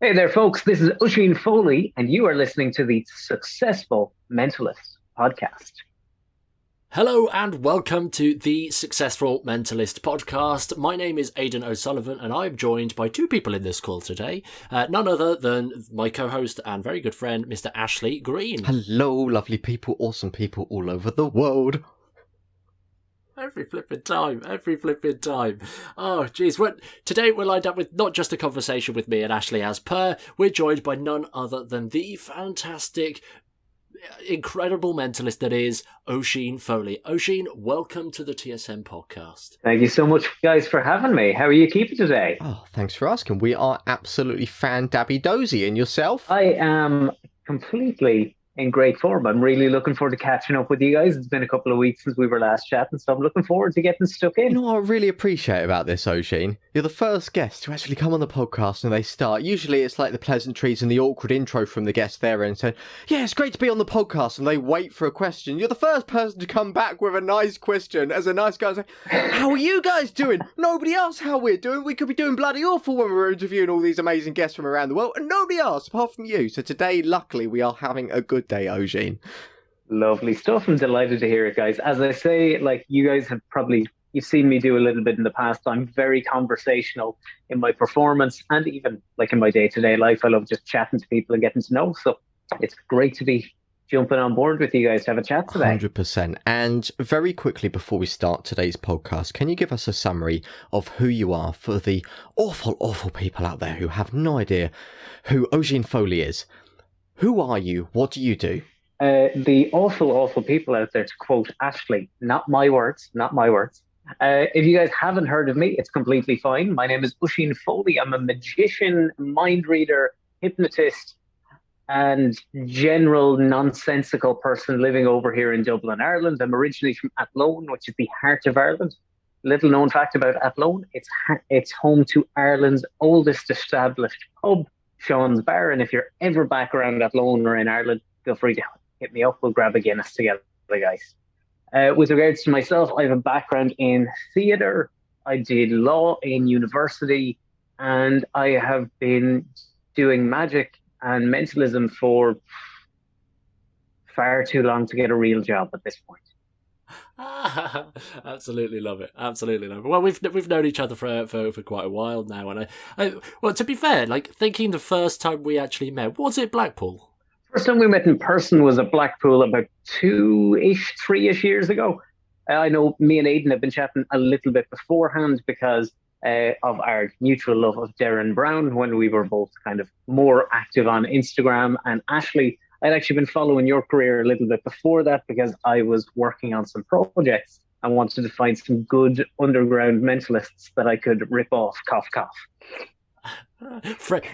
Hey there, folks. This is Oisin Foley, and you are listening to the Successful Mentalist podcast. Hello and welcome to the Successful Mentalist podcast. My name is Aidan O'Sullivan and I'm joined by two people in this call today. None other than my co-host and very good friend, Mr. Ashley Green. Hello, lovely people, awesome people all over the world. Every flipping time. Oh, geez. Today we're lined up with not just a conversation with me and Ashley as per, we're joined by none other than the fantastic, incredible mentalist that is Oisin Foley. Oisin, welcome to the TSM podcast. Thank you so much, guys, for having me. How are you keeping today? Oh, thanks for asking. We are absolutely fan-dabby-dozy. And yourself? I am completely in great form. I'm really looking forward to catching up with you guys. It's been a couple of weeks since we were last chatting, so I'm looking forward to getting stuck in. You know what I really appreciate about this, Oisin? You're the first guest to actually come on the podcast and they start. Usually it's like the pleasantries and the awkward intro from the guest there and say, yeah, it's great to be on the podcast, and they wait for a question. You're the first person to come back with a nice question as a nice guy and say, how are you guys doing? Nobody asks how we're doing. We could be doing bloody awful when we're interviewing all these amazing guests from around the world, and nobody asks apart from you. So today, luckily, we are having a good day, Oisin. Lovely stuff. I'm delighted to hear it, guys. As I say, like, you guys have probably, you've seen me do a little bit in the past. I'm very conversational in my performance and even like in my day-to-day life. I love just chatting to people and getting to know. So it's great to be jumping on board with you guys to have a chat today. 100%. And very quickly before we start today's podcast, can you give us a summary of who you are for the awful, awful people out there who have no idea who Oisin Foley is? Who are you? What do you do? The awful, awful people out there, to quote Ashley, not my words, not my words. If you guys haven't heard of me, it's completely fine. My name is Oisin Foley. I'm a magician, mind reader, hypnotist, and general nonsensical person living over here in Dublin, Ireland. I'm originally from Athlone, which is the heart of Ireland. Little known fact about Athlone, it's home to Ireland's oldest established pub, Sean's Bar. And if you're ever back around Athlone or in Ireland, feel free to hit me up. We'll grab a Guinness together, guys. With regards to myself, I have a background in theatre. I did law in university, and I have been doing magic and mentalism for far too long to get a real job at this point. Absolutely love it. Absolutely love it. Well, we've known each other for quite a while now, and well, to be fair, like thinking the first time we actually met, was it Blackpool? First time we met in person was at Blackpool about 3-ish years ago. I know me and Aidan have been chatting a little bit beforehand because of our mutual love of Darren Brown when we were both kind of more active on Instagram. And Ashley, I'd actually been following your career a little bit before that because I was working on some projects and wanted to find some good underground mentalists that I could rip off, cough, cough.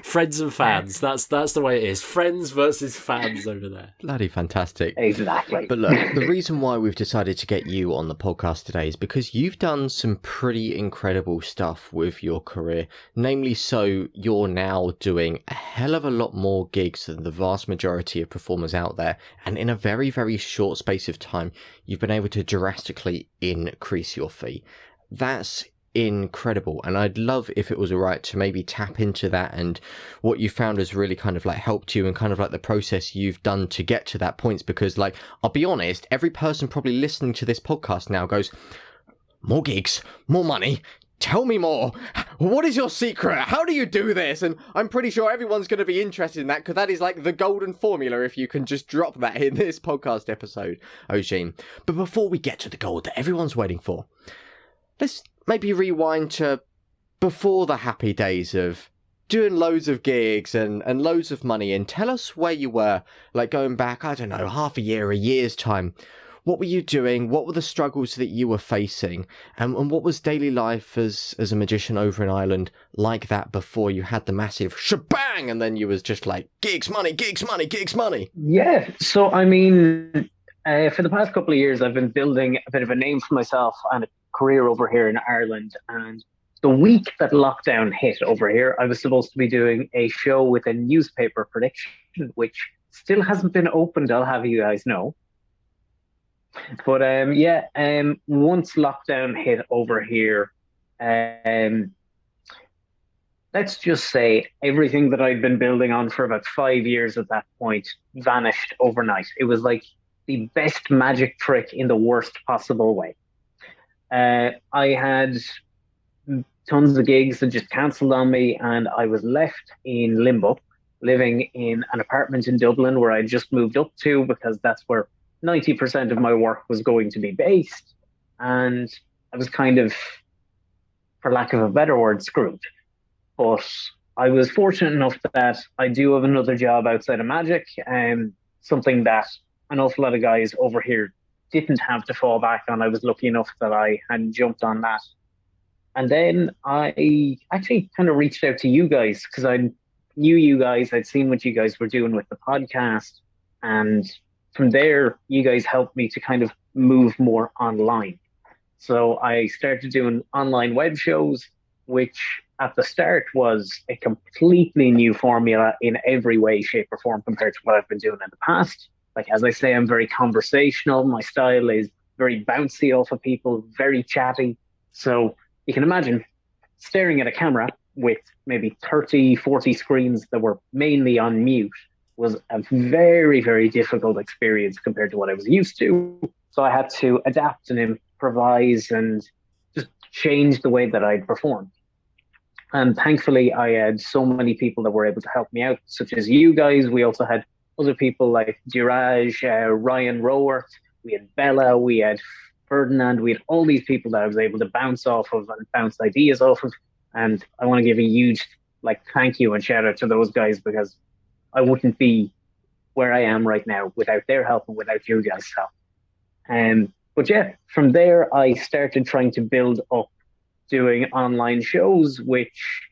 Friends and fans. That's the way it is. Friends versus fans over there. Bloody fantastic. Exactly. But look, the reason why we've decided to get you on the podcast today is because you've done some pretty incredible stuff with your career. Namely, so you're now doing a hell of a lot more gigs than the vast majority of performers out there. And in a very, very short space of time, you've been able to drastically increase your fee. That's incredible, and I'd love if it was all right to maybe tap into that and what you found has really kind of like helped you and kind of like the process you've done to get to that point. Because like, I'll be honest, every person probably listening to this podcast now goes, more gigs, more money, tell me more, what is your secret, how do you do this? And I'm pretty sure everyone's going to be interested in that, because that is like the golden formula if you can just drop that in this podcast episode, Oisin. But before we get to the gold that everyone's waiting for, let's maybe rewind to before the happy days of doing loads of gigs and loads of money, and tell us where you were, like going back, I don't know, half a year, a year's time. What were you doing? What were the struggles that you were facing? And what was daily life as a magician over in Ireland like that before you had the massive shebang and then you was just like, gigs, money, gigs, money, gigs, money? Yeah, so I mean, for the past couple of years, I've been building a bit of a name for myself and a career over here in Ireland. And the week that lockdown hit over here, I was supposed to be doing a show with a newspaper prediction, which still hasn't been opened, I'll have you guys know. But once lockdown hit over here, let's just say everything that I'd been building on for about 5 years at that point vanished overnight. It was like the best magic trick in the worst possible way. I had tons of gigs that just cancelled on me, and I was left in limbo, living in an apartment in Dublin where I just moved up to because that's where 90% of my work was going to be based. And I was kind of, for lack of a better word, screwed. But I was fortunate enough that I do have another job outside of magic, something that an awful lot of guys over here didn't have to fall back on. I was lucky enough that I had jumped on that. And then I actually kind of reached out to you guys because I knew you guys. I'd seen what you guys were doing with the podcast. And from there, you guys helped me to kind of move more online. So I started doing online web shows, which at the start was a completely new formula in every way, shape, or form compared to what I've been doing in the past. Like, as I say, I'm very conversational. My style is very bouncy off of people, very chatty. So you can imagine staring at a camera with maybe 30, 40 screens that were mainly on mute was a very, very difficult experience compared to what I was used to. So I had to adapt and improvise and just change the way that I'd perform. And thankfully, I had so many people that were able to help me out, such as you guys. We also had other people like Diraj, Ryan Roworth, we had Bella, we had Ferdinand, we had all these people that I was able to bounce off of and bounce ideas off of. And I want to give a huge thank you and shout out to those guys because I wouldn't be where I am right now without their help and without you guys' help. But yeah, from there, I started trying to build up doing online shows, which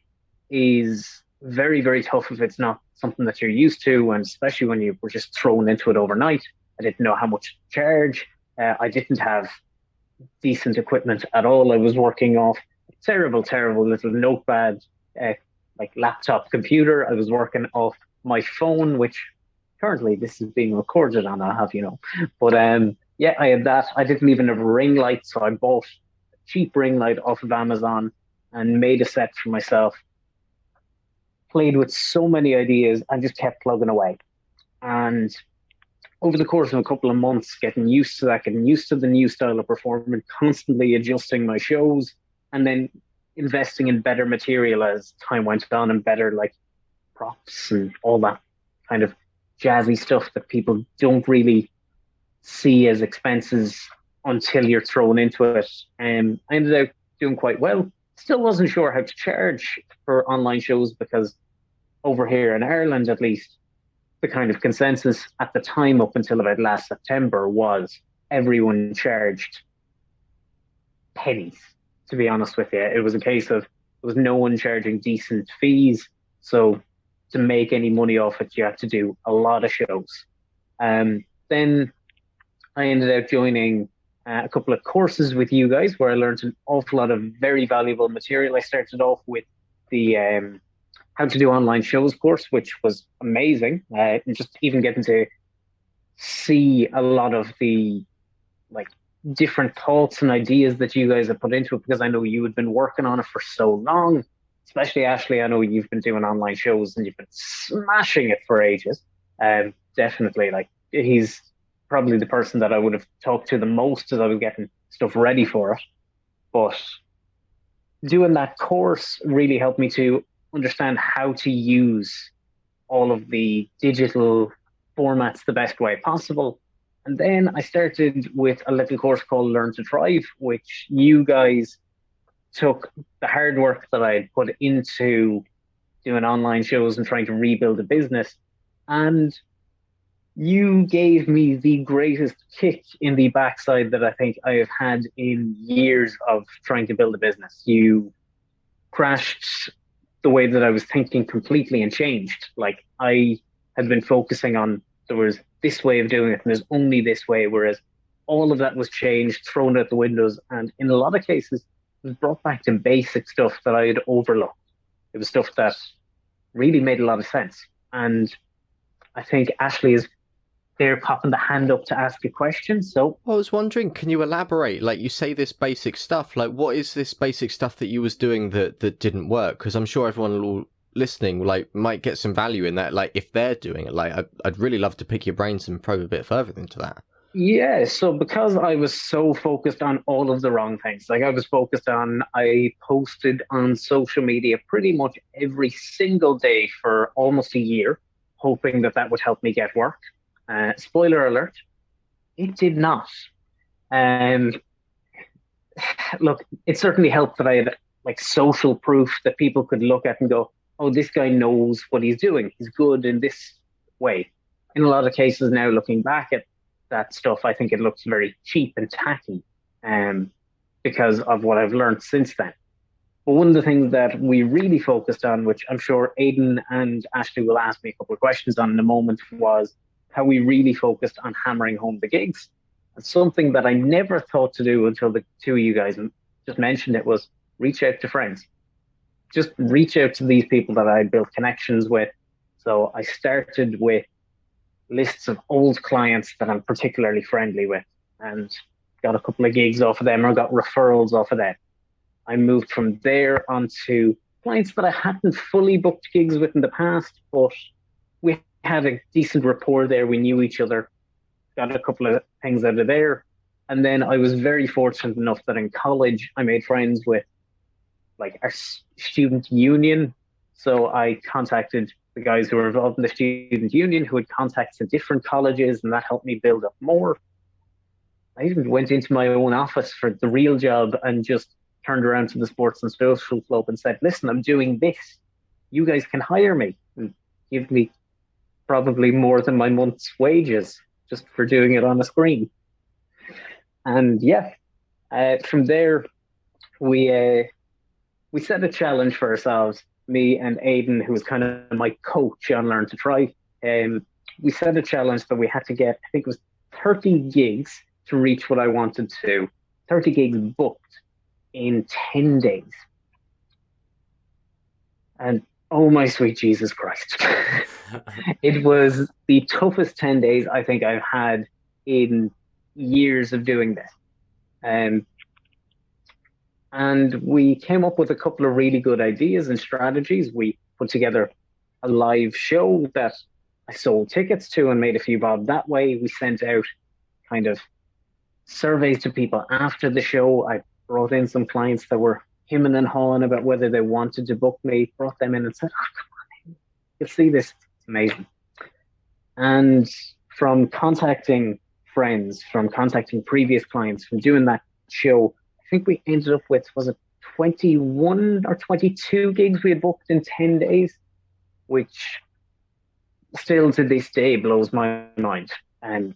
is very, very tough if it's not something that you're used to, and especially when you were just thrown into it overnight. I didn't know how much to charge. I didn't have decent equipment at all. I was working off terrible little notepad, laptop computer. I was working off my phone, which currently this is being recorded on, I'll have you know. But yeah, I had that. I didn't even have a ring light, so I bought a cheap ring light off of Amazon and made a set for myself. Played with so many ideas and just kept plugging away. And over the course of a couple of months, getting used to that, getting used to the new style of performance, constantly adjusting my shows, and then investing in better material as time went on and better props and all that kind of jazzy stuff that people don't really see as expenses until you're thrown into it. I ended up doing quite well. Still wasn't sure how to charge for online shows because over here in Ireland, at least, the kind of consensus at the time up until about last September was everyone charged pennies, to be honest with you. It was a case of there was no one charging decent fees. So to make any money off it, you had to do a lot of shows. Then I ended up joining a couple of courses with you guys where I learned an awful lot of very valuable material. I started off with the how to do online shows course, which was amazing. And just even getting to see a lot of the different thoughts and ideas that you guys have put into it, because I know you had been working on it for so long. Especially Ashley, I know you've been doing online shows and you've been smashing it for ages. Definitely, he's probably the person that I would have talked to the most as I was getting stuff ready for it. But doing that course really helped me to understand how to use all of the digital formats the best way possible. And then I started with a little course called Learn to Thrive, which you guys took the hard work that I had put into doing online shows and trying to rebuild a business. And you gave me the greatest kick in the backside that I think I have had in years of trying to build a business. You crashed the way that I was thinking completely and changed. I had been focusing on there was this way of doing it and there's only this way, whereas all of that was changed, thrown out the windows, and in a lot of cases it was brought back to basic stuff that I had overlooked. It was stuff that really made a lot of sense. And I think Ashley has they're popping the hand up to ask a question. So I was wondering, can you elaborate? Like, you say this basic stuff. Like, what is this basic stuff that you was doing that didn't work? Because I'm sure everyone listening like might get some value in that. Like, if they're doing it, like, I'd really love to pick your brains and probe a bit further into that. yeah, so because I was so focused on all of the wrong things, like I posted on social media pretty much every single day for almost a year, hoping that that would help me get work. Spoiler alert, it did not. Um, Look, it certainly helped that I had like social proof that people could look at and go, oh, this guy knows what he's doing. He's good in this way. In a lot of cases now, looking back at that stuff, I think it looks very cheap and tacky because of what I've learned since then. But one of the things that we really focused on, which I'm sure Aidan and Ashley will ask me a couple of questions on in a moment, was how we really focused on hammering home the gigs. And something that I never thought to do until the two of you guys just mentioned it was reach out to friends. Just reach out to these people that I built connections with. So I started with lists of old clients that I'm particularly friendly with and got a couple of gigs off of them or got referrals off of them. I moved from there onto clients that I hadn't fully booked gigs with in the past, but we had a decent rapport there. We knew each other, got a couple of things out of there. And then I was very fortunate enough that in college, I made friends with like our student union. So I contacted the guys who were involved in the student union who had contacts at different colleges, and that helped me build up more. I even went into my own office for the real job and just turned around to the sports and social club and said, listen, I'm doing this. You guys can hire me and give me probably more than my month's wages just for doing it on a screen. And yeah, from there, we set a challenge for ourselves, me and Aidan, who was kind of my coach on Learn to Thrive. We set a challenge that we had to get, I think it was 30 gigs to reach what I wanted to, 30 gigs booked in 10 days. And oh my sweet Jesus Christ. It was the toughest 10 days I think I've had in years of doing this. And we came up with a couple of really good ideas and strategies. We put together a live show that I sold tickets to and made a few bob that way. We sent out kind of surveys to people after the show. I brought in some clients that were hemming and hawing about whether they wanted to book me, brought them in and said, oh, come on, you'll see this. It's amazing. And from contacting friends, from contacting previous clients, from doing that show, I think we ended up with, was it 21 or 22 gigs we had booked in 10 days, which still to this day blows my mind. And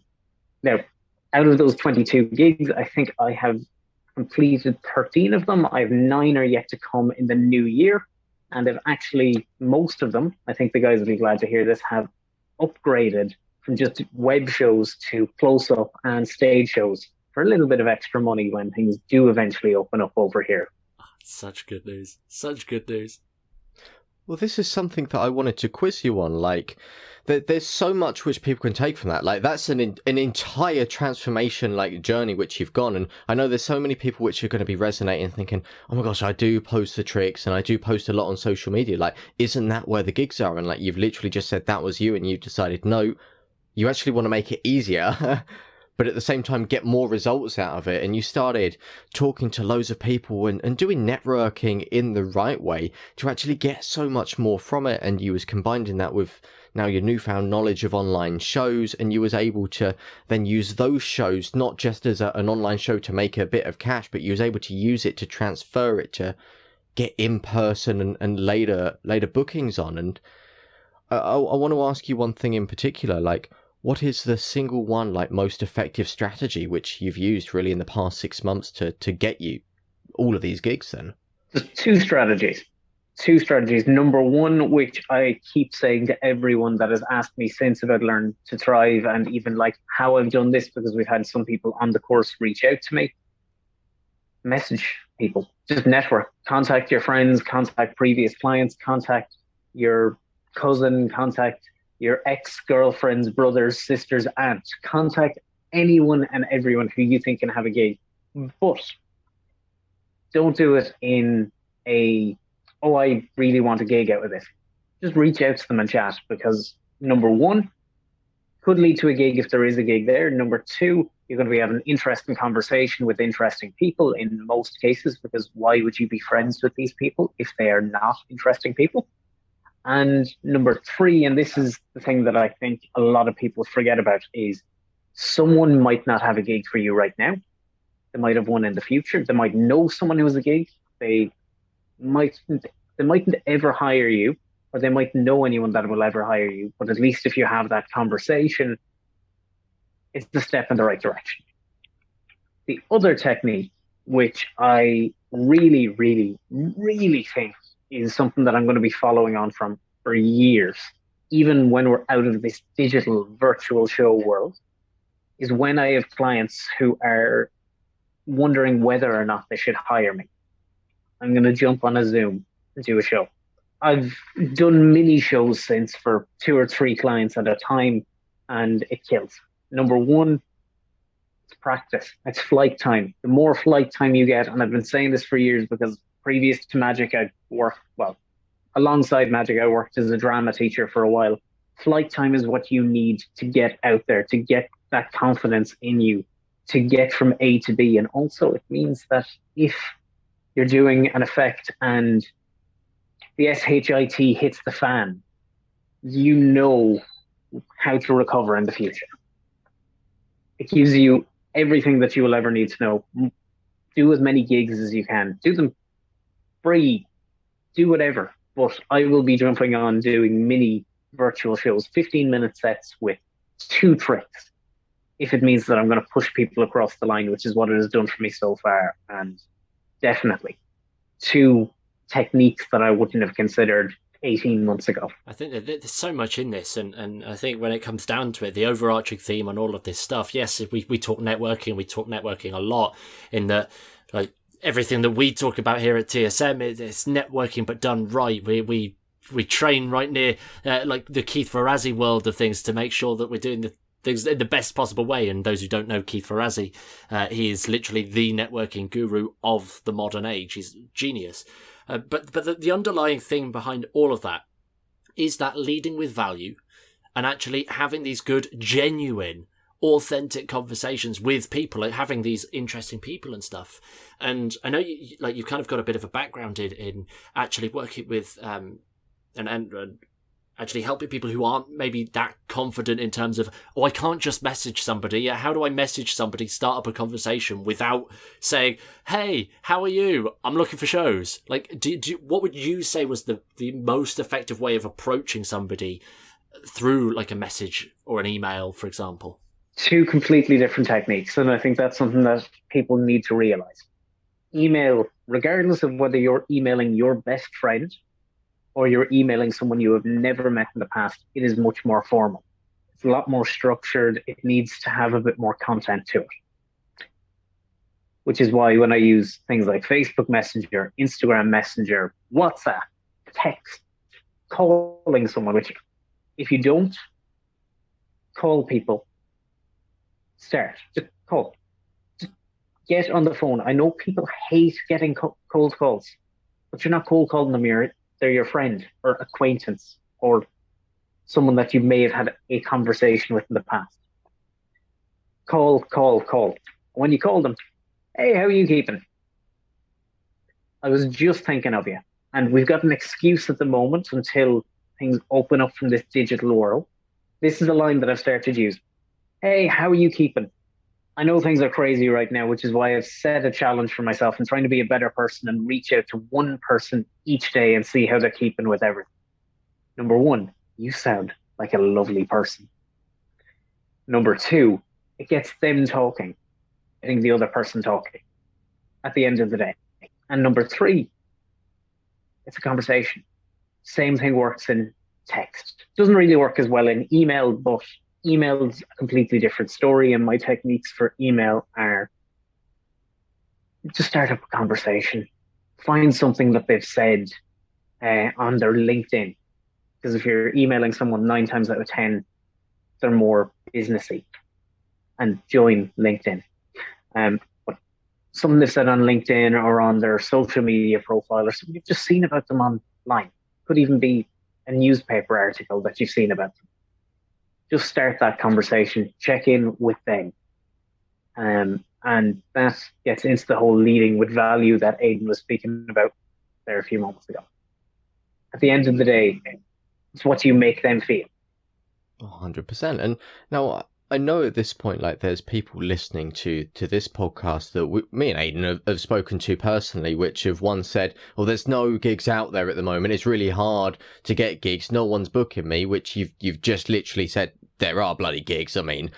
now, out of those 22 gigs, I think I have completed 13 of them. I have 9 are yet to come in the new year. And I've actually, most of them, I think the guys will be glad to hear this, have upgraded from just web shows to close-up and stage shows for a little bit of extra money when things do eventually open up over here. Such good news. Such good news. Well, this is something that I wanted to quiz you on. Like, there's so much which people can take from that. Like, that's an entire transformation, like, journey which you've gone. And I know there's so many people which are going to be resonating, thinking, oh my gosh, I do post the tricks and I do post a lot on social media. Like, isn't that where the gigs are? And like, you've literally just said that was you, and you decided, no, you actually want to make it easier. But at the same time, get more results out of it. And you started talking to loads of people and doing networking in the right way to actually get so much more from it. And you was combining that with now your newfound knowledge of online shows. And you was able to then use those shows, not just as an online show to make a bit of cash, but you was able to use it to transfer it to get in person and later bookings on. And I want to ask you one thing in particular, like, what is the single one, like, most effective strategy which you've used really in the past 6 months to get you all of these gigs then? There's two strategies. Number one, which I keep saying to everyone that has asked me since about Learn to Thrive and even like how I've done this, because we've had some people on the course reach out to me. Message people, just network, contact your friends, contact previous clients, contact your cousin, contact your ex-girlfriend's brother's sister's aunt. Contact anyone and everyone who you think can have a gig. But don't do it in oh, I really want a gig out of this. Just reach out to them and chat, because number one, could lead to a gig if there is a gig there. Number two, you're going to be having an interesting conversation with interesting people in most cases, because why would you be friends with these people if they are not interesting people? And number three, and this is the thing that I think a lot of people forget about, is someone might not have a gig for you right now. They might have one in the future. They might know someone who has a gig. They mightn't ever hire you, or they might know anyone that will ever hire you. But at least if you have that conversation, it's a step in the right direction. The other technique, which I really, really, really think is something that I'm going to be following on from for years, even when we're out of this digital virtual show world, is when I have clients who are wondering whether or not they should hire me. I'm going to jump on a Zoom and do a show. I've done mini shows since for 2 or 3 clients at a time, and it kills. Number one, it's practice. It's flight time. The more flight time you get, and I've been saying this for years because previous to Magic, alongside Magic, I worked as a drama teacher for a while. Flight time is what you need to get out there, to get that confidence in you, to get from A to B. And also it means that if you're doing an effect and the SHIT hits the fan, you know how to recover in the future. It gives you everything that you will ever need to know. Do as many gigs as you can. Do them free. Do whatever. But I will be jumping on doing mini virtual shows, 15-minute sets with 2 tricks, if it means that I'm going to push people across the line, which is what it has done for me so far. And definitely 2 techniques that I wouldn't have considered 18 months ago. I think that there's so much in this, and I think when it comes down to it, the overarching theme on all of this stuff, yes, we talk networking a lot, in that, like, everything that we talk about here at TSM, it's networking but done right. We train right near like the Keith Ferrazzi world of things to make sure that we're doing the things in the best possible way. And those who don't know Keith Ferrazzi, he is literally the networking guru of the modern age. He's genius. But the underlying thing behind all of that is that leading with value and actually having these good, genuine, authentic conversations with people, like having these interesting people and stuff. And I know you've kind of got a bit of a background in actually working with and actually helping people who aren't maybe that confident in terms of, oh, I can't just message somebody. How do I message somebody, start up a conversation without saying, hey, how are you? I'm looking for shows. Like, what would you say was the most effective way of approaching somebody through like a message or an email, for example? 2 completely different techniques. And I think that's something that people need to realize. Email, regardless of whether you're emailing your best friend or you're emailing someone you have never met in the past, it is much more formal. It's a lot more structured. It needs to have a bit more content to it. Which is why when I use things like Facebook Messenger, Instagram Messenger, WhatsApp, text, calling someone, which if you don't call people, just call. Just get on the phone. I know people hate getting cold calls, but you're not cold calling them. They're your friend or acquaintance or someone that you may have had a conversation with in the past. Call. When you call them, hey, how are you keeping? I was just thinking of you. And we've got an excuse at the moment until things open up from this digital world. This is a line that I've started to use. Hey, how are you keeping? I know things are crazy right now, which is why I've set a challenge for myself and trying to be a better person and reach out to one person each day and see how they're keeping with everything. Number 1, you sound like a lovely person. Number 2, it gets them talking, getting the other person talking at the end of the day. And number 3, it's a conversation. Same thing works in text. Doesn't really work as well in email, but email's a completely different story, and my techniques for email are to start up a conversation. Find something that they've said on their LinkedIn. because if you're emailing someone 9 times out of 10, they're more businessy, and join LinkedIn. But something they've said on LinkedIn or on their social media profile or something you've just seen about them online. Could even be a newspaper article that you've seen about them. Just start that conversation, check in with them. And that gets into the whole leading with value that Aidan was speaking about there a few moments ago. At the end of the day, it's what you make them feel. 100%. And now I know at this point, like, there's people listening to this podcast that me and Aidan have spoken to personally, which have one said, well, there's no gigs out there at the moment. It's really hard to get gigs. No one's booking me, which you've just literally said there are bloody gigs. I mean,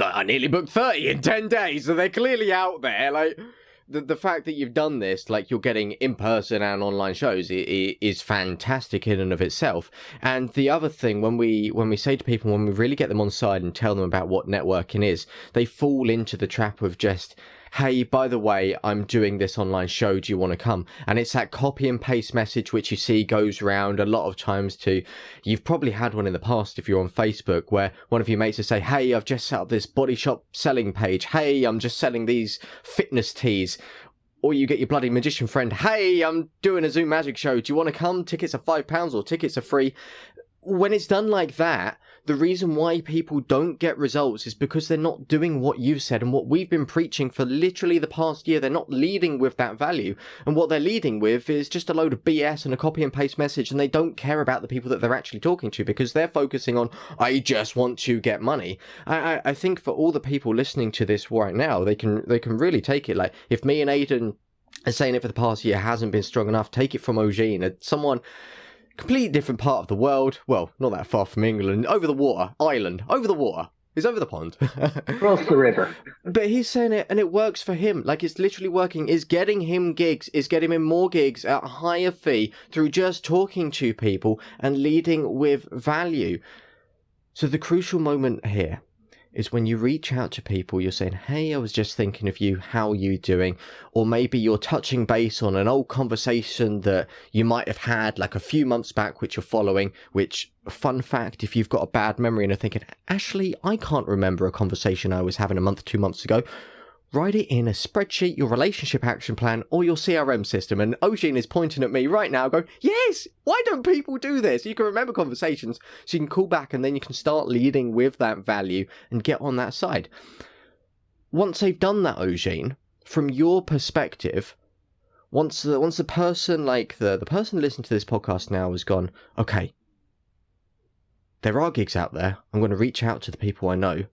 I nearly booked 30 in 10 days, so they're clearly out there. Like, the fact that you've done this, like, you're getting in-person and online shows, is fantastic in and of itself. And the other thing, when we say to people, when we really get them on side and tell them about what networking is, they fall into the trap of just, hey, by the way, I'm doing this online show, do you want to come? And it's that copy and paste message which you see goes around a lot of times to, you've probably had one in the past if you're on Facebook, where one of your mates will say, hey, I've just set up this body shop selling page. Hey, I'm just selling these fitness tees. Or you get your bloody magician friend, hey, I'm doing a Zoom magic show, do you want to come? Tickets are £5 or tickets are free. When it's done like that, the reason why people don't get results is because they're not doing what you've said and what we've been preaching for literally the past year. They're not leading with that value. And what they're leading with is just a load of BS and a copy and paste message, and they don't care about the people that they're actually talking to because they're focusing on, I just want to get money. I think for all the people listening to this right now, they can really take it. Like, if me and Aidan are saying it for the past year hasn't been strong enough, take it from Oisin, someone completely different part of the world. Well, not that far from England. Over the water. Ireland. Over the water. He's over the pond. Across the river. But he's saying it, and it works for him. Like, it's literally working. It's getting him gigs. It's getting him more gigs at a higher fee through just talking to people and leading with value. So the crucial moment here is when you reach out to people, you're saying, hey, I was just thinking of you, how are you doing? Or maybe you're touching base on an old conversation that you might have had like a few months back, which you're following, which, fun fact, if you've got a bad memory and are thinking, Ashley, I can't remember a conversation I was having a month, 2 months ago, write it in a spreadsheet, your relationship action plan, or your CRM system. And Oisin is pointing at me right now going, yes, why don't people do this? You can remember conversations, so you can call back and then you can start leading with that value and get on that side. Once they've done that, Oisin, from your perspective, once the person, like the person listening to this podcast now has gone, okay, there are gigs out there, I'm going to reach out to the people I know.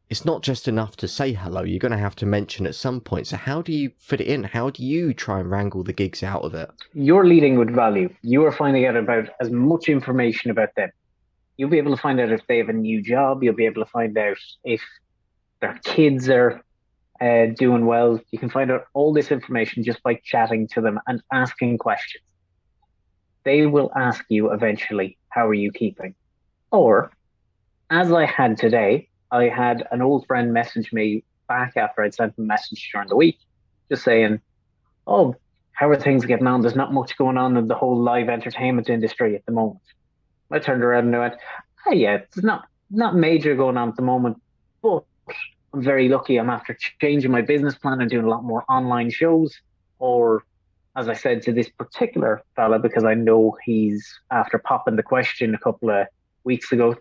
It's not just enough to say hello, you're going to have to mention at some point. So how do you fit it in? How do you try and wrangle the gigs out of it? You're leading with value. You are finding out about as much information about them. You'll be able to find out if they have a new job. You'll be able to find out if their kids are doing well. You can find out all this information just by chatting to them and asking questions. They will ask you eventually, how are you keeping? Or, as I had today, I had an old friend message me back after I'd sent him a message during the week, just saying, oh, how are things getting on? There's not much going on in the whole live entertainment industry at the moment. I turned around and I went, oh yeah, it's not major going on at the moment, but I'm very lucky. I'm after changing my business plan and doing a lot more online shows. Or, as I said to this particular fella, because I know he's after popping the question a couple of weeks ago,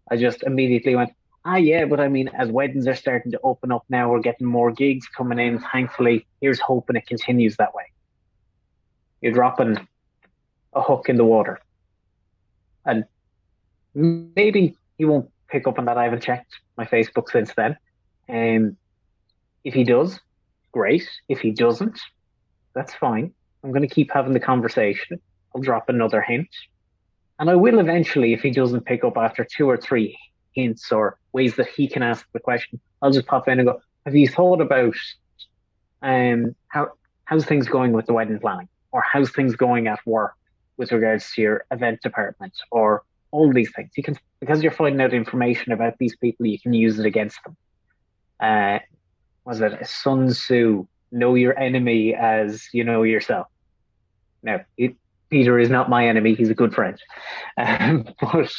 I just immediately went, yeah, but I mean, as weddings are starting to open up now, we're getting more gigs coming in. Thankfully, here's hoping it continues that way. You're dropping a hook in the water. And maybe he won't pick up on that. I haven't checked my Facebook since then. If he does, great. If he doesn't, that's fine. I'm going to keep having the conversation. I'll drop another hint. And I will eventually, if he doesn't pick up after 2 or 3 hints or ways that he can ask the question, I'll just pop in and go, have you thought about how's things going with the wedding planning? Or how's things going at work with regards to your event department? Or all these things. You can, because you're finding out information about these people, you can use it against them. Was it Sun Tzu, know your enemy as you know yourself? Now, Peter is not my enemy. He's a good friend. But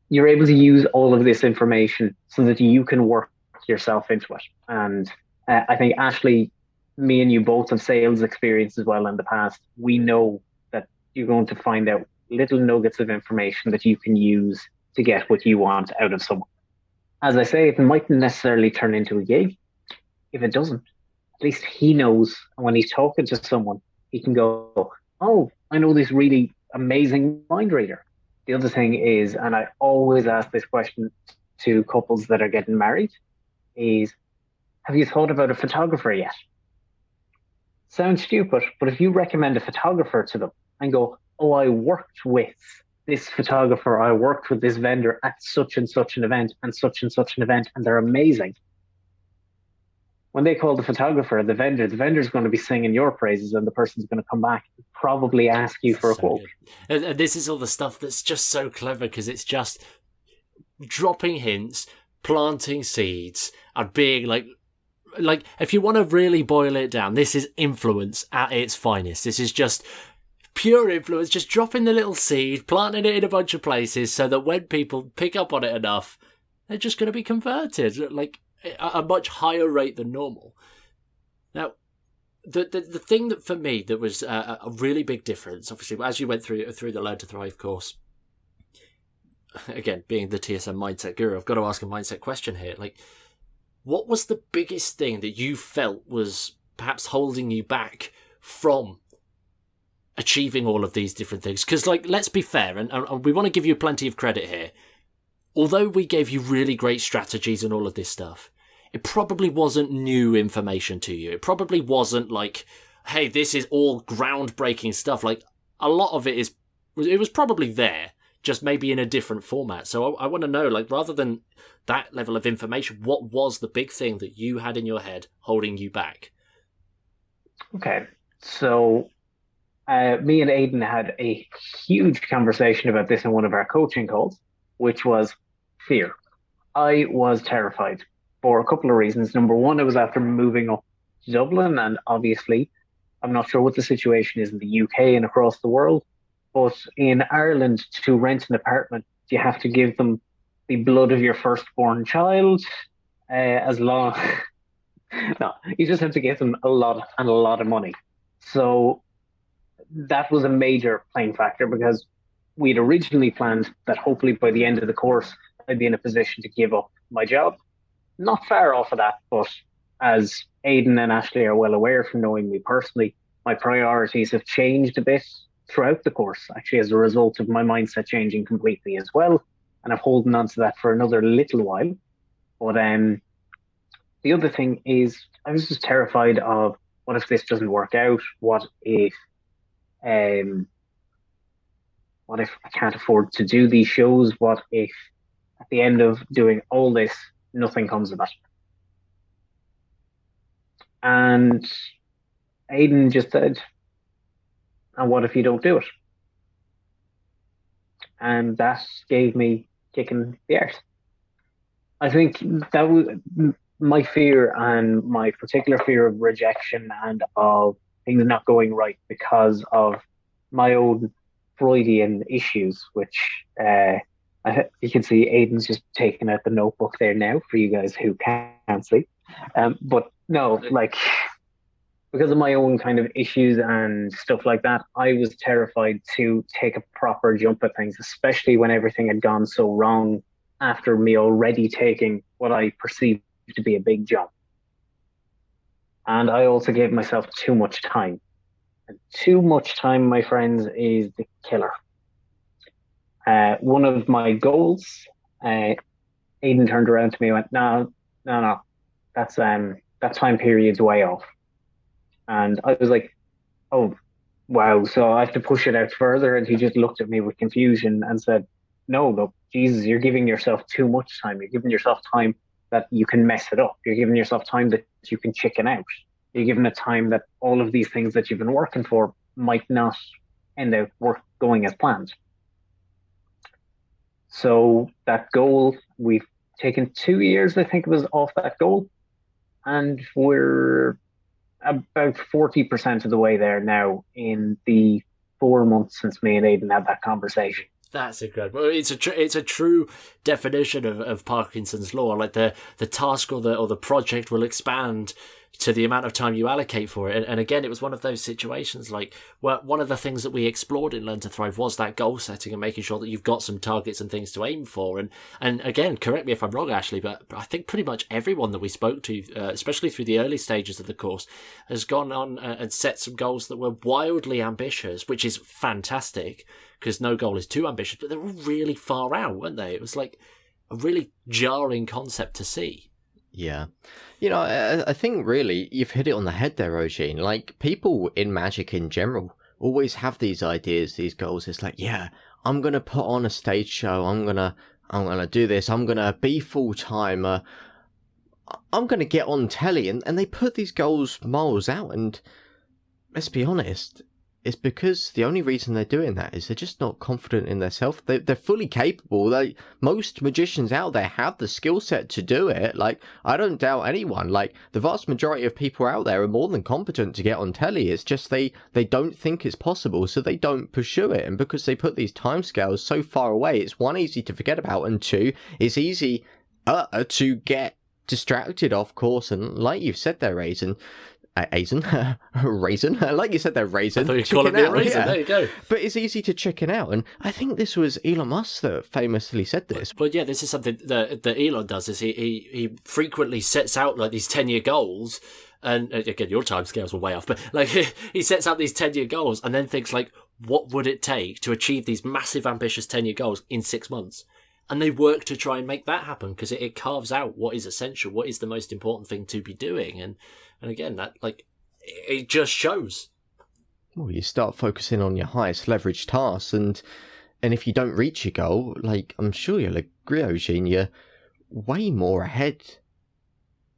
you're able to use all of this information so that you can work yourself into it. And I think, Ashley, me and you both have sales experience as well in the past. We know that you're going to find out little nuggets of information that you can use to get what you want out of someone. As I say, it mightn't necessarily turn into a gig. If it doesn't, at least he knows. And when he's talking to someone, he can go, oh, I know this really amazing mind reader. The other thing is, and I always ask this question to couples that are getting married, is, have you thought about a photographer yet? Sounds stupid, but if you recommend a photographer to them and go, oh, I worked with this photographer, I worked with this vendor at such and such an event and such an event, and they're amazing. When they call the photographer, the vendor's going to be singing your praises, and the person's going to come back and probably ask you for a quote. And this is all the stuff that's just so clever, because it's just dropping hints, planting seeds, and being like, if you want to really boil it down, this is influence at its finest. This is just pure influence, just dropping the little seed, planting it in a bunch of places so that when people pick up on it enough, they're just going to be converted, like at a much higher rate than normal. Now, the thing that for me that was a really big difference, obviously, as you went through the Learn to Thrive course, again, being the TSM mindset guru, I've got to ask a mindset question here. Like, what was the biggest thing that you felt was perhaps holding you back from achieving all of these different things? Because, like, let's be fair, and we want to give you plenty of credit here. Although we gave you really great strategies and all of this stuff, it probably wasn't new information to you. It probably wasn't like, hey, this is all groundbreaking stuff. Like, a lot of it was probably there, just maybe in a different format. So I want to know, like, rather than that level of information, what was the big thing that you had in your head holding you back? Okay, so me and Aidan had a huge conversation about this in one of our coaching calls, which was fear. I was terrified for a couple of reasons. Number one, it was after moving up to Dublin, and obviously I'm not sure what the situation is in the UK and across the world, but in Ireland, to rent an apartment, you have to give them the blood of your firstborn child, as long no, you just have to give them a lot of money. So that was a major playing factor, because we'd originally planned that hopefully by the end of the course I'd be in a position to give up my job. Not far off of that, but as Aidan and Ashley are well aware from knowing me personally, my priorities have changed a bit throughout the course, actually, as a result of my mindset changing completely as well. And I've holding on to that for another little while. But the other thing is, I was just terrified of, what if this doesn't work out? What if I can't afford to do these shows? What if at the end of doing all this, nothing comes of it? And Aidan just said, and what if you don't do it? And that gave me kicking the arse. I think that was my fear, and my particular fear of rejection and of things not going right because of my own Freudian issues, which you can see Aidan's just taking out the notebook there now for you guys who can't see. But no, like, because of my own kind of issues and stuff like that, I was terrified to take a proper jump at things, especially when everything had gone so wrong after me already taking what I perceived to be a big jump. And I also gave myself too much time. And too much time, my friends, is the killer. One of my goals, Aidan turned around to me and went, no, that time period's way off. And I was like, oh, wow, so I have to push it out further? And he just looked at me with confusion and said, no, Jesus, you're giving yourself too much time. You're giving yourself time that you can mess it up. You're giving yourself time that you can chicken out. You're giving it time that all of these things that you've been working for might not end up going as planned. So that goal, we've taken 2 years, I think it was, off that goal. And we're about 40% of the way there now in the 4 months since me and Aidan had that conversation. That's incredible. It's a true definition of Parkinson's law. Like the task or the project will expand to the amount of time you allocate for it. And again, it was one of those situations like where one of the things that we explored in Learn to Thrive was that goal setting and making sure that you've got some targets and things to aim for. And again, correct me if I'm wrong, Ashley, but I think pretty much everyone that we spoke to, especially through the early stages of the course, has gone on and set some goals that were wildly ambitious, which is fantastic because no goal is too ambitious, but they're all really far out, weren't they? It was like a really jarring concept to see. Yeah. You know, I think really you've hit it on the head there, Oisin. Like, people in magic in general always have these ideas, these goals. It's like, yeah, I'm going to put on a stage show. I'm going to do this. I'm going to be full-time. I'm going to get on telly. And they put these goals miles out. And let's be honest, it's because the only reason they're doing that is they're just not confident in themselves. They're fully capable. Most magicians out there have the skill set to do it. Like, I don't doubt anyone. Like, the vast majority of people out there are more than competent to get on telly. It's just they don't think it's possible, so they don't pursue it. And because they put these timescales so far away, it's one, easy to forget about, and two, it's easy to get distracted off course. And like you've said there, Aidan, raisin, like you said, they're raisin. I thought you called it a raisin. Yeah. There you go. But it's easy to chicken out, and I think this was Elon Musk that famously said this. But yeah, this is something that Elon does. Is he frequently sets out like these 10-year goals, and again, your timescales were way off, but like he sets out these 10-year goals, and then thinks like, what would it take to achieve these massive, ambitious 10-year goals in 6 months? And they work to try and make that happen because it carves out what is essential, what is the most important thing to be doing, and again, that like it just shows. Well, you start focusing on your highest leverage tasks, and if you don't reach your goal, like I'm sure you'll agree, Oisin, you're way more ahead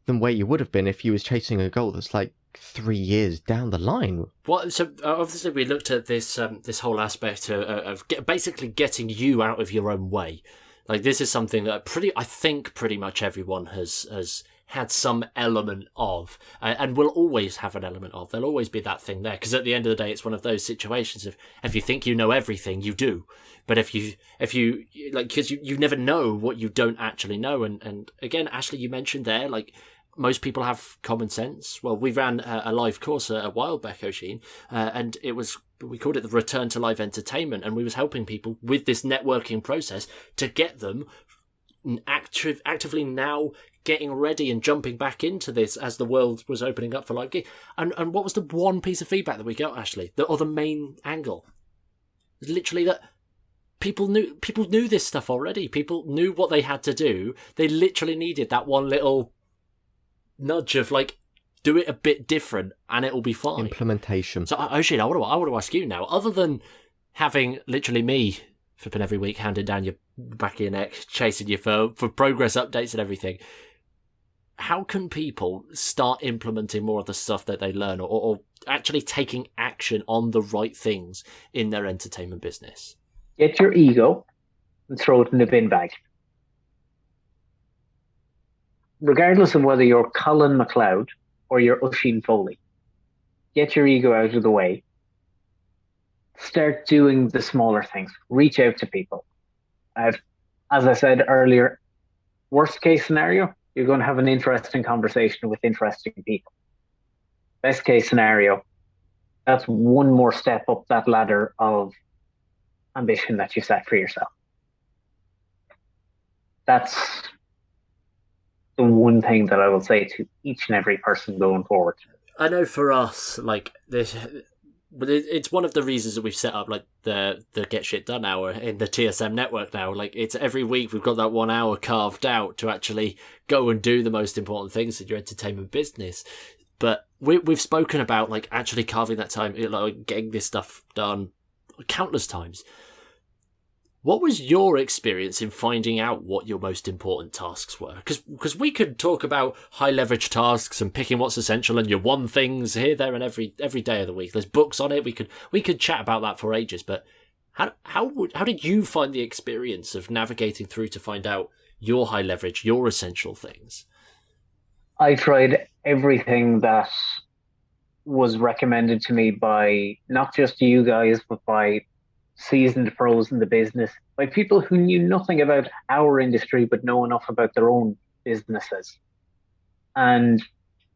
than where you would have been if you was chasing a goal that's like 3 years down the line. Well, so obviously we looked at this whole aspect of basically getting you out of your own way. Like, this is something that I think pretty much everyone has had some element of, and will always have an element of. There'll always be that thing there, because at the end of the day, it's one of those situations of, if you think you know everything, you do. But if you like, because you never know what you don't actually know. And again, Ashley, you mentioned there, like, most people have common sense. Well, we ran a live course a while back, Oisin, and we called it the Return to Live Entertainment, and we was helping people with this networking process to get them actively now getting ready and jumping back into this as the world was opening up for live gig. And what was the one piece of feedback that we got, Ashley? Or the main angle? It was literally that people knew this stuff already. People knew what they had to do. They literally needed that one little nudge of like, do it a bit different and it'll be fine. Implementation. So, Oisin, I want to ask you now, other than having literally me flipping every week, handing down your back of your neck, chasing you for progress updates and everything, how can people start implementing more of the stuff that they learn, or actually taking action on the right things in their entertainment business? Get your ego and throw it in the bin bag. Regardless of whether you're Colin MacLeod or you're Oisin Foley, get your ego out of the way. Start doing the smaller things. Reach out to people. As I said earlier, worst case scenario, you're going to have an interesting conversation with interesting people. Best case scenario, that's one more step up that ladder of ambition that you set for yourself. That's the one thing that I will say to each and every person going forward. I know for us, like this, it's one of the reasons that we've set up like the Get Shit Done hour in the TSM network now. Like, it's every week we've got that 1 hour carved out to actually go and do the most important things in your entertainment business. But we've spoken about like actually carving that time, like getting this stuff done countless times. What was your experience in finding out what your most important tasks were? Because we could talk about high leverage tasks and picking what's essential and your one things here, there, and every day of the week. There's books on it. We could chat about that for ages. But how did you find the experience of navigating through to find out your high leverage, your essential things? I tried everything that was recommended to me by not just you guys, but by seasoned pros in the business, by people who knew nothing about our industry but know enough about their own businesses. And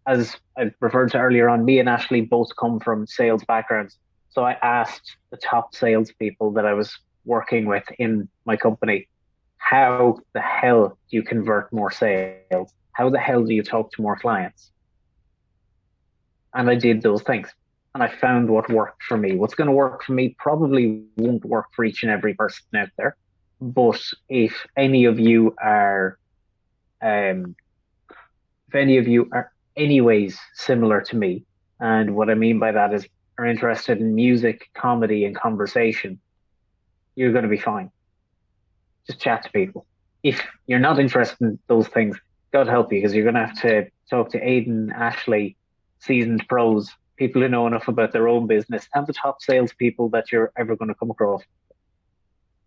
as I referred to earlier on, me and Ashley both come from sales backgrounds. So I asked the top salespeople that I was working with in my company, how the hell do you convert more sales? How the hell do you talk to more clients? And I did those things. And I found what worked for me. What's going to work for me probably won't work for each and every person out there. But if any of you are anyways similar to me, and what I mean by that is are interested in music, comedy, and conversation, you're going to be fine. Just chat to people. If you're not interested in those things, God help you, because you're going to have to talk to Aidan, Ashley, seasoned pros, people who know enough about their own business, and the top salespeople that you're ever going to come across.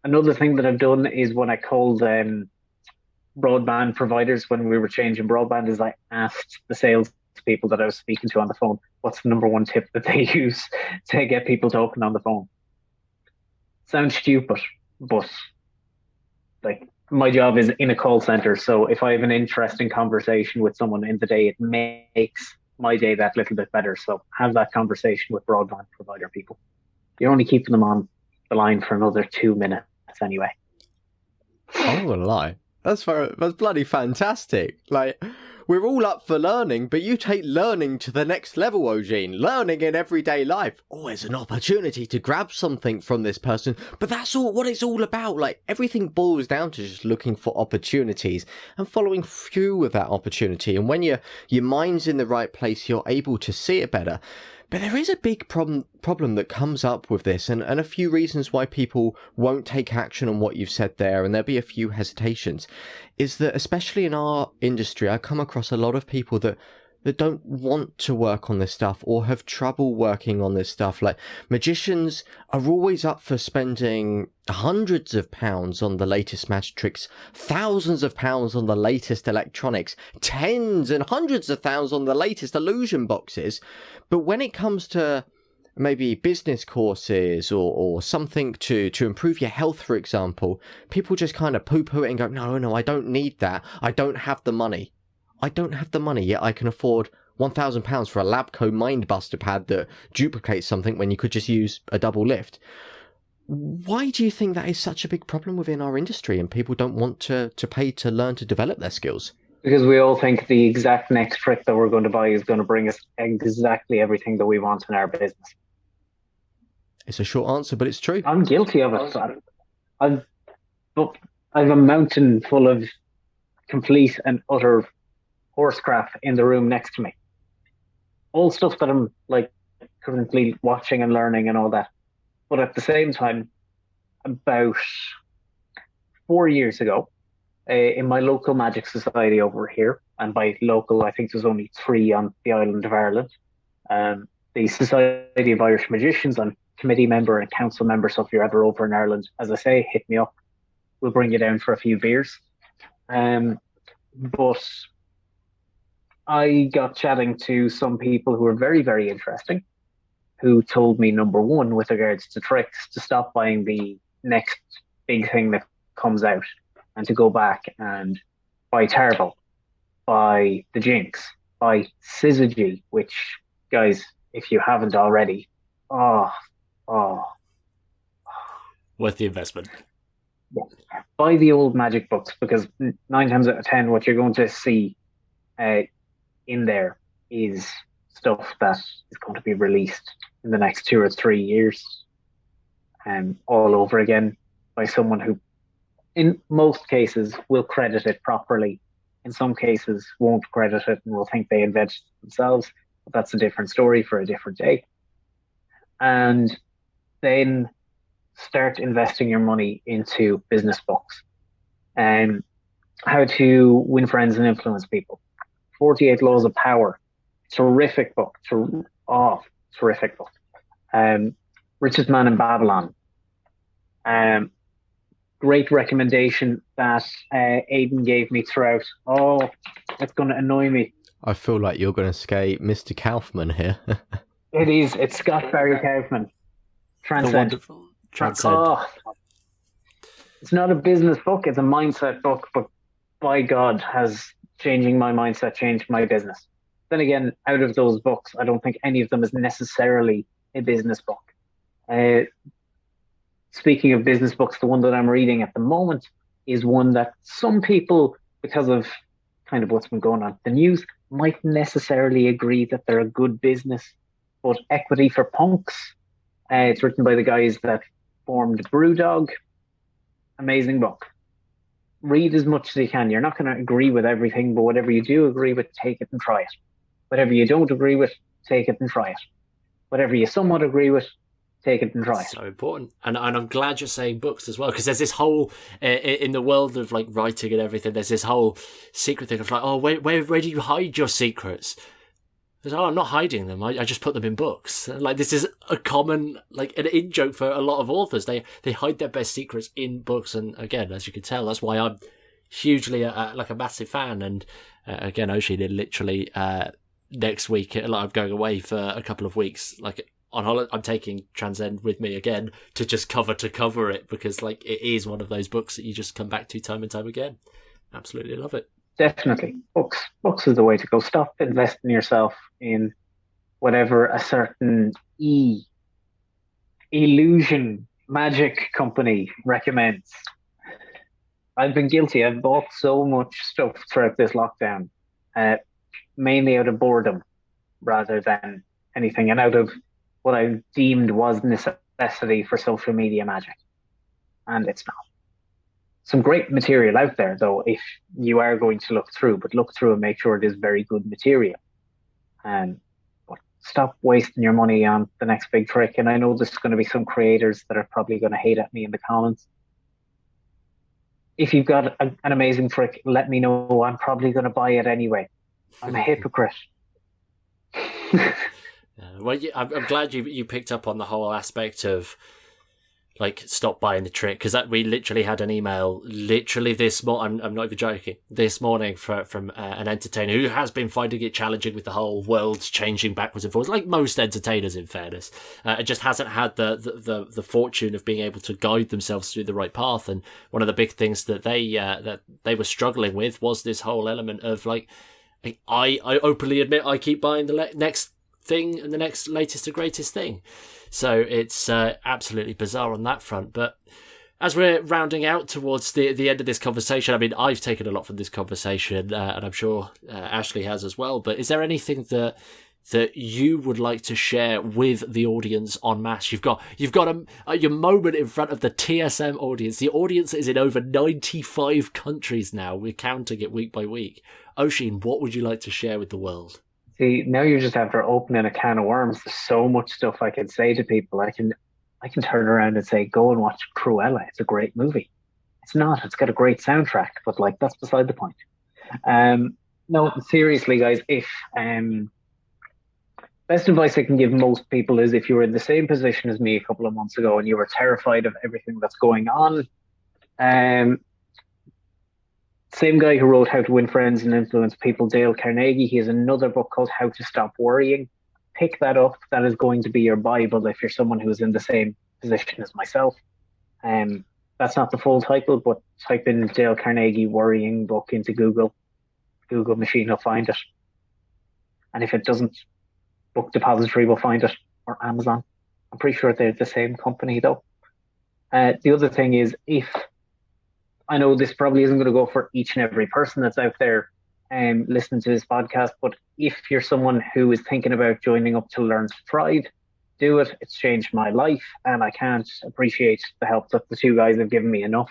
Another thing that I've done is when I called broadband providers, when we were changing broadband, is I asked the sales people that I was speaking to on the phone, what's the number one tip that they use to get people talking on the phone? Sounds stupid, but like my job is in a call center. So if I have an interesting conversation with someone in the day, it makes my day that little bit better. So have that conversation with broadband provider people. You're only keeping them on the line for another 2 minutes anyway. I'm not gonna lie. That's bloody fantastic. Like, we're all up for learning, but you take learning to the next level, Oisin. Learning in everyday life. Always an opportunity to grab something from this person, but that's all what it's all about. Like, everything boils down to just looking for opportunities and following through with that opportunity. And when your mind's in the right place, you're able to see it better. But there is a big problem that comes up with this, and a few reasons why people won't take action on what you've said there, and there'll be a few hesitations, is that especially in our industry, I come across a lot of people that don't want to work on this stuff or have trouble working on this stuff. Like, magicians are always up for spending hundreds of pounds on the latest magic tricks, thousands of pounds on the latest electronics, tens and hundreds of thousands on the latest illusion boxes. But when it comes to maybe business courses or something to improve your health, for example, people just kind of poo-poo it and go, no, I don't need that. I don't have the money. I don't have the money, yet I can afford £1,000 for a Labco Mindbuster pad that duplicates something when you could just use a double lift. Why do you think that is such a big problem within our industry and people don't want to pay to learn to develop their skills? Because we all think the exact next trick that we're going to buy is going to bring us exactly everything that we want in our business. It's a short answer, but it's true. I'm guilty of it. I've a mountain full of complete and utter horse crap in the room next to me. All stuff that I'm like currently watching and learning and all that. But at the same time, about 4 years ago, in my local magic society over here, and by local, I think there's only 3 on the island of Ireland, the Society of Irish Magicians, I'm committee member and council member, so if you're ever over in Ireland, as I say, hit me up. We'll bring you down for a few beers. But I got chatting to some people who were very, very interesting, who told me, number one, with regards to tricks, to stop buying the next big thing that comes out and to go back and buy Tarbell, buy the Jinx, buy Syzygy, which, guys, if you haven't already, worth the investment. Yeah. Buy the old magic books, because 9 times out of 10, what you're going to see in there is stuff that is going to be released in the next 2 or 3 years, all over again by someone who, in most cases, will credit it properly. In some cases, won't credit it and will think they invented it themselves. But that's a different story for a different day. And then start investing your money into business books and how to win friends and influence people. 48 Laws of Power, terrific book. Terrific book. Richest Man in Babylon. Great recommendation that Aidan gave me throughout. Oh, it's going to annoy me. I feel like you're going to skate Mr. Kaufman here. It is. It's Scott Barry Kaufman. The Transcend. wonderful Transcend. Oh, it's not a business book. It's a mindset book. But by God, has changing my mindset changed my business. Then again, out of those books, I don't think any of them is necessarily a business book. Speaking of business books, the one that I'm reading at the moment is one that some people, because of kind of what's been going on in the news, might necessarily agree that they're a good business. But Equity for Punks, it's written by the guys that formed Brewdog. Amazing book. Read as much as you can. You're not going to agree with everything, but whatever you do agree with, take it and try it. Whatever you don't agree with, take it and try it. Whatever you somewhat agree with, take it and try it. So important. And I'm glad you're saying books as well, because there's this whole, in the world of like writing and everything, there's this whole secret thing of like, oh, where do you hide your secrets? Oh, I'm not hiding them. I just put them in books. Like, this is a common, like, an in-joke for a lot of authors. They hide their best secrets in books. And again, as you can tell, that's why I'm hugely, like, a massive fan. And again, Oisin, literally next week, I'm going away for a couple of weeks, like, on holiday. I'm taking Transcend with me again to just cover it, because, like, it is one of those books that you just come back to time and time again. Absolutely love it. Definitely. Books is the way to go. Stop investing yourself in whatever a certain illusion magic company recommends. I've been guilty. I've bought so much stuff throughout this lockdown, mainly out of boredom rather than anything, and out of what I deemed was necessity for social media magic. And it's not. Some great material out there, though, if you are going to look through, but look through and make sure it is very good material. But stop wasting your money on the next big trick. And I know there's going to be some creators that are probably going to hate at me in the comments. If you've got an amazing trick, let me know. I'm probably going to buy it anyway. I'm a hypocrite. Well, I'm glad you picked up on the whole aspect of, like, stop buying the trick, because we literally had an email this morning. I'm not even joking. This morning from an entertainer who has been finding it challenging with the whole world changing backwards and forwards, like most entertainers, in fairness. It just hasn't had the fortune of being able to guide themselves through the right path. And one of the big things that they were struggling with was this whole element of, like, I openly admit I keep buying the next thing and the next latest and greatest thing. So it's absolutely bizarre on that front. But as we're rounding out towards the end of this conversation, I mean, I've taken a lot from this conversation, and I'm sure Ashley has as well. But is there anything that you would like to share with the audience en masse? You've got your moment in front of the TSM audience. The audience is in over 95 countries now. We're counting it week by week. Oisin, what would you like to share with the world? See, now you're just after opening a can of worms. There's so much stuff I can say to people. I can turn around and say, go and watch Cruella. It's a great movie. It's not. It's got a great soundtrack, but, like, that's beside the point. No, seriously, guys, if best advice I can give most people is, if you were in the same position as me a couple of months ago and you were terrified of everything that's going on, same guy who wrote How to Win Friends and Influence People, Dale Carnegie, he has another book called How to Stop Worrying. Pick that up. That is going to be your Bible if you're someone who is in the same position as myself. That's not the full title, but type in Dale Carnegie Worrying book into Google machine will find it. And if it doesn't, Book Depository will find it, or Amazon. I'm pretty sure they're the same company, though. The other thing is, I know this probably isn't going to go for each and every person that's out there listening to this podcast, but if you're someone who is thinking about joining up to Learn to Thrive, do it. It's changed my life, and I can't appreciate the help that the two guys have given me enough.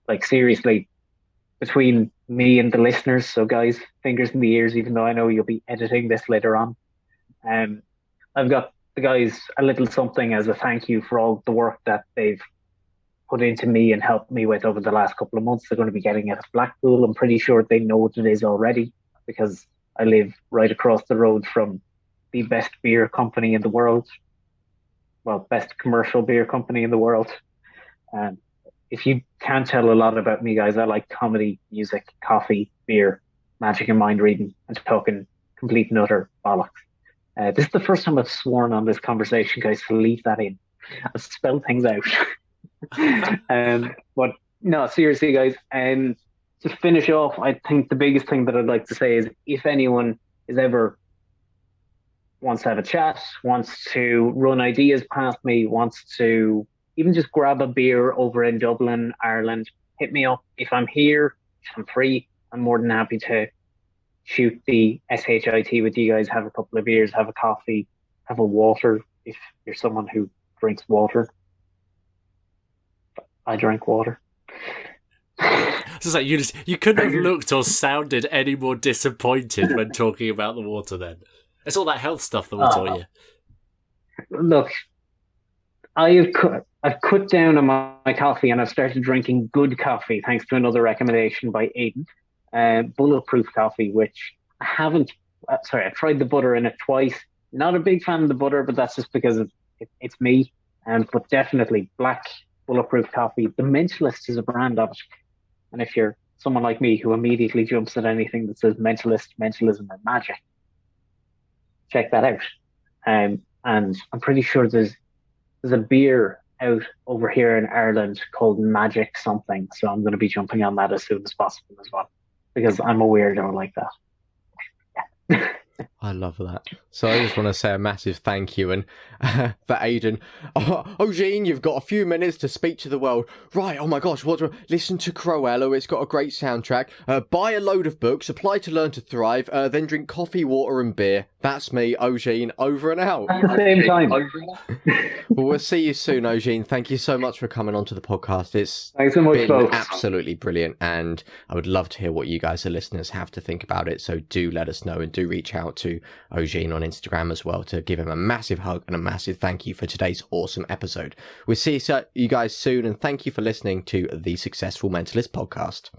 Like, seriously, between me and the listeners, so guys, fingers in the ears, even though I know you'll be editing this later on. I've got the guys a little something as a thank you for all the work that they've put into me and helped me with over the last couple of months. They're going to be getting it at Blackpool. I'm pretty sure they know what it is already, because I live right across the road from the best beer company in the world. Well, best commercial beer company in the world. If you can't tell a lot about me, guys, I like comedy, music, coffee, beer, magic and mind reading, and talking complete and utter bollocks. This is the first time I've sworn on this conversation, guys, to leave that in. I've spelled things out. But no, seriously, guys. To finish off, I think the biggest thing that I'd like to say is if anyone is ever wants to have a chat, wants to run ideas past me, wants to even just grab a beer over in Dublin, Ireland, hit me up. If I'm here, if I'm free, I'm more than happy to shoot the SHIT with you guys, have a couple of beers, have a coffee, have a water if you're someone who drinks water. I drink water. So like you couldn't have looked or sounded any more disappointed when talking about the water then. It's all that health stuff that we taught you. Look, I've cut down on my coffee and I've started drinking good coffee thanks to another recommendation by Aidan. Bulletproof coffee, which I haven't. I've tried the butter in it twice. Not a big fan of the butter, but that's just because it's me. But definitely black bulletproof coffee. The Mentalist is a brand of it. And if you're someone like me who immediately jumps at anything that says mentalist, mentalism, or magic, check that out. And I'm pretty sure there's a beer out over here in Ireland called Magic something. So I'm going to be jumping on that as soon as possible as well, because I'm a weirdo like that. I love that. So I just want to say a massive thank you and for Aidan. Oh, Jean, you've got a few minutes to speak to the world. Right, oh my gosh, listen to Cruella, it's got a great soundtrack. Buy a load of books, apply to Learn to Thrive, then drink coffee, water and beer. That's me, Eugene, over and out. At the same time. Well, we'll see you soon, Eugene. Thank you so much for coming onto the podcast. Thanks so much, been folks. Absolutely brilliant, and I would love to hear what you guys, the listeners, have to think about it. So do let us know and do reach out to Eugene on Instagram as well to give him a massive hug and a massive thank you for today's awesome episode. We'll see you guys soon, and thank you for listening to the Successful Mentalist podcast.